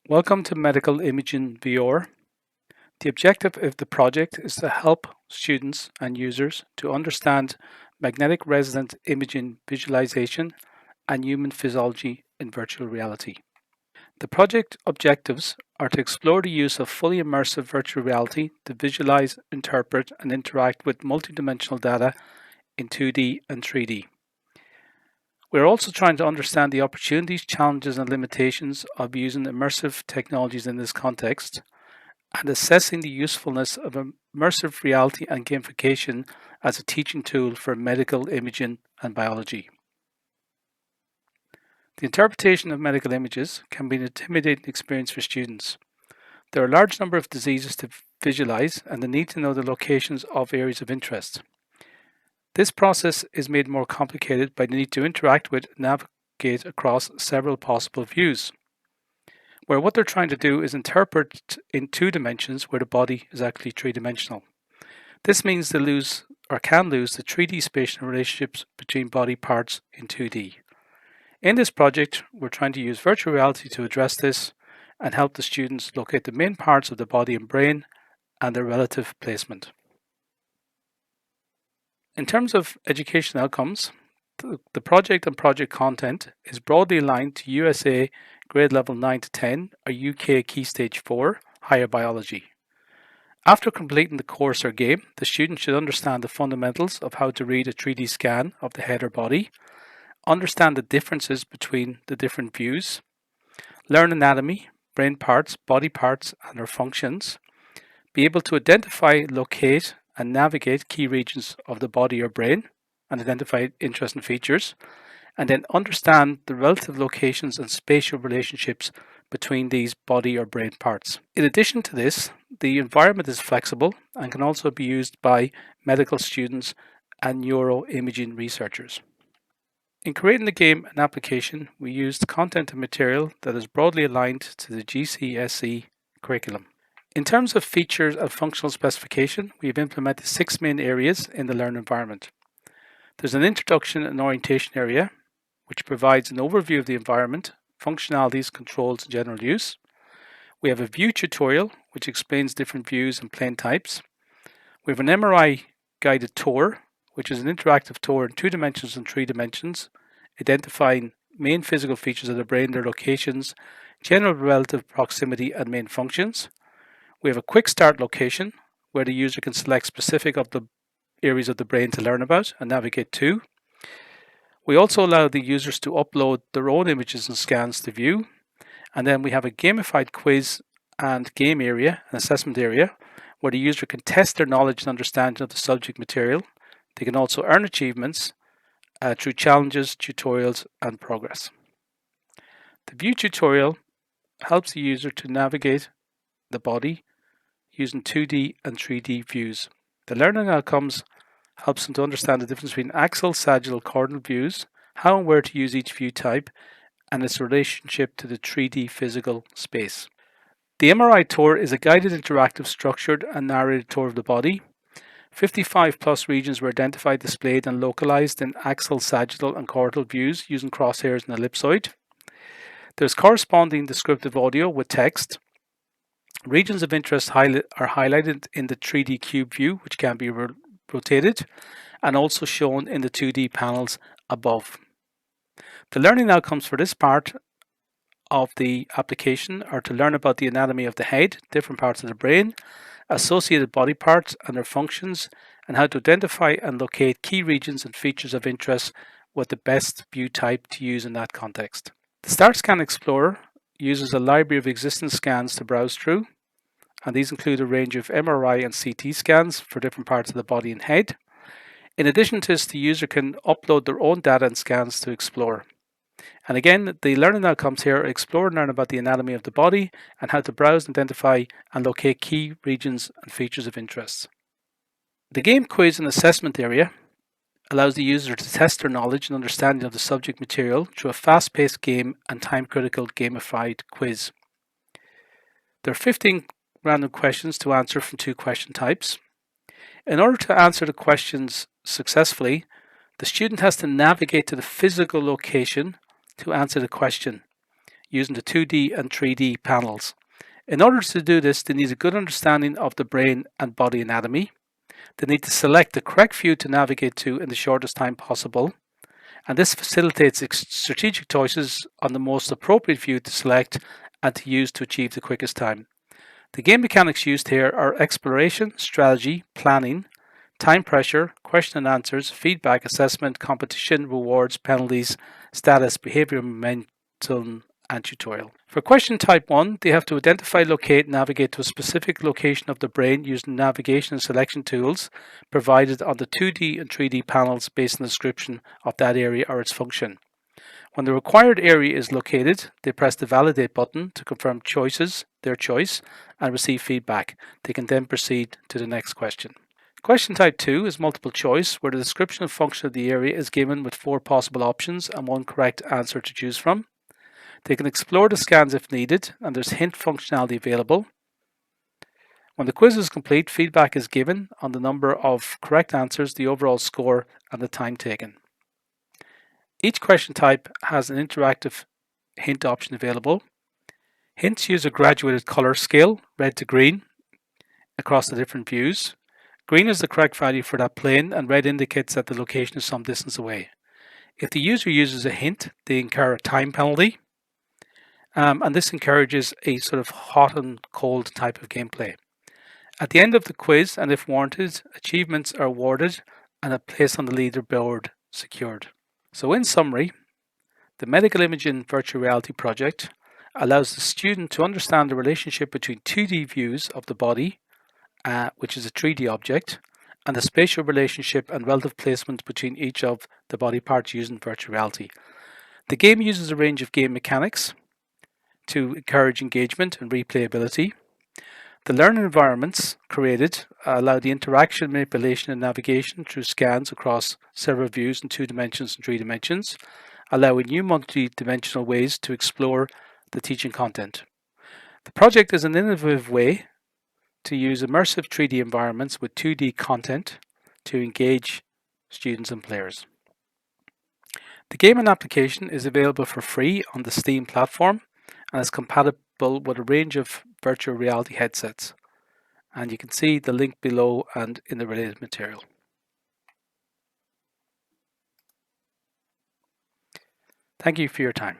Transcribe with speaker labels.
Speaker 1: Welcome to Medical Imaging VR. The objective of the project is to help students and users to understand magnetic resonance imaging visualization and human physiology in virtual reality. The project objectives are to explore the use of fully immersive virtual reality to visualize, interpret, and interact with multidimensional data in 2D and 3D. We're also trying to understand the opportunities, challenges, and limitations of using immersive technologies in this context, and assessing the usefulness of immersive reality and gamification as a teaching tool for medical imaging and biology. The interpretation of medical images can be an intimidating experience for students. There are a large number of diseases to visualize, and the need to know the locations of areas of interest. This process is made more complicated by the need to interact with and navigate across several possible views, where what they're trying to do is interpret in 2 dimensions where the body is actually 3-dimensional. This means they lose or can lose the 3D spatial relationships between body parts in 2D. In this project, we're trying to use virtual reality to address this and help the students locate the main parts of the body and brain and their relative placement. In terms of education outcomes, the project and project content is broadly aligned to USA grade level 9 to 10 or UK Key Stage 4 higher biology. After completing the course or game, the student should understand the fundamentals of how to read a 3D scan of the head or body, understand the differences between the different views, learn anatomy, brain parts, body parts, and their functions, be able to identify, locate, and navigate key regions of the body or brain and identify interesting features, and then understand the relative locations and spatial relationships between these body or brain parts. In addition to this, the environment is flexible and can also be used by medical students and neuroimaging researchers. In creating the game and application, we used content and material that is broadly aligned to the GCSE curriculum. In terms of features and functional specification, we have implemented 6 main areas in the learn environment. There's an introduction and orientation area, which provides an overview of the environment, functionalities, controls, and general use. We have a view tutorial, which explains different views and plane types. We have an MRI guided tour, which is an interactive tour in 2 dimensions and 3 dimensions, identifying main physical features of the brain, their locations, general relative proximity, and main functions. We have a quick start location where the user can select specific of the areas of the brain to learn about and navigate to. We also allow the users to upload their own images and scans to view. And then we have a gamified quiz and game area, an assessment area, where the user can test their knowledge and understanding of the subject material. They can also earn achievements through challenges, tutorials, and progress. The view tutorial helps the user to navigate the body using 2D and 3D views. The learning outcomes helps them to understand the difference between axial, sagittal, coordinate views, how and where to use each view type, and its relationship to the 3D physical space. The MRI tour is a guided, interactive, structured, and narrated tour of the body. 55 plus regions were identified, displayed, and localized in axial, sagittal, and coordinate views using crosshairs and ellipsoid. There's corresponding descriptive audio with text. Regions of interest are highlighted in the 3D cube view, which can be rotated, and also shown in the 2D panels above. The learning outcomes for this part of the application are to learn about the anatomy of the head, different parts of the brain, associated body parts and their functions, and how to identify and locate key regions and features of interest with the best view type to use in that context. The Start Scan Explorer uses a library of existing scans to browse through, and these include a range of MRI and CT scans for different parts of the body and head. In addition to this, the user can upload their own data and scans to explore. And again, the learning outcomes here are explore and learn about the anatomy of the body and how to browse, identify, and locate key regions and features of interest. The game quiz and assessment area allows the user to test their knowledge and understanding of the subject material through a fast-paced game and time-critical gamified quiz. There are 15 random questions to answer from 2 question types. In order to answer the questions successfully, the student has to navigate to the physical location to answer the question using the 2D and 3D panels. In order to do this, they need a good understanding of the brain and body anatomy. They need to select the correct view to navigate to in the shortest time possible. And this facilitates strategic choices on the most appropriate view to select and to use to achieve the quickest time. The game mechanics used here are exploration, strategy, planning, time pressure, question and answers, feedback, assessment, competition, rewards, penalties, status, behavior, momentum, and tutorial. For question type 1, they have to identify, locate, navigate to a specific location of the brain using navigation and selection tools provided on the 2D and 3D panels based on the description of that area or its function. When the required area is located, they press the validate button to confirm their choice, and receive feedback. They can then proceed to the next question. Question type 2 is multiple choice, where the description and function of the area is given with 4 possible options and 1 correct answer to choose from. They can explore the scans if needed, and there's hint functionality available. When the quiz is complete, feedback is given on the number of correct answers, the overall score, and the time taken. Each question type has an interactive hint option available. Hints use a graduated color scale, red to green, across the different views. Green is the correct value for that plane, and red indicates that the location is some distance away. If the user uses a hint, they incur a time penalty. And this encourages a sort of hot and cold type of gameplay. At the end of the quiz, and if warranted, achievements are awarded and a place on the leaderboard secured. So in summary, the medical imaging virtual reality project allows the student to understand the relationship between 2D views of the body, which is a 3D object, and the spatial relationship and relative placement between each of the body parts using virtual reality. The game uses a range of game mechanics to encourage engagement and replayability. The learning environments created allow the interaction, manipulation, and navigation through scans across several views in 2 dimensions and 3 dimensions, allowing new multi-dimensional ways to explore the teaching content. The project is an innovative way to use immersive 3D environments with 2D content to engage students and players. The game and application is available for free on the Steam platform and is compatible with a range of virtual reality headsets. And you can see the link below and in the related material. Thank you for your time.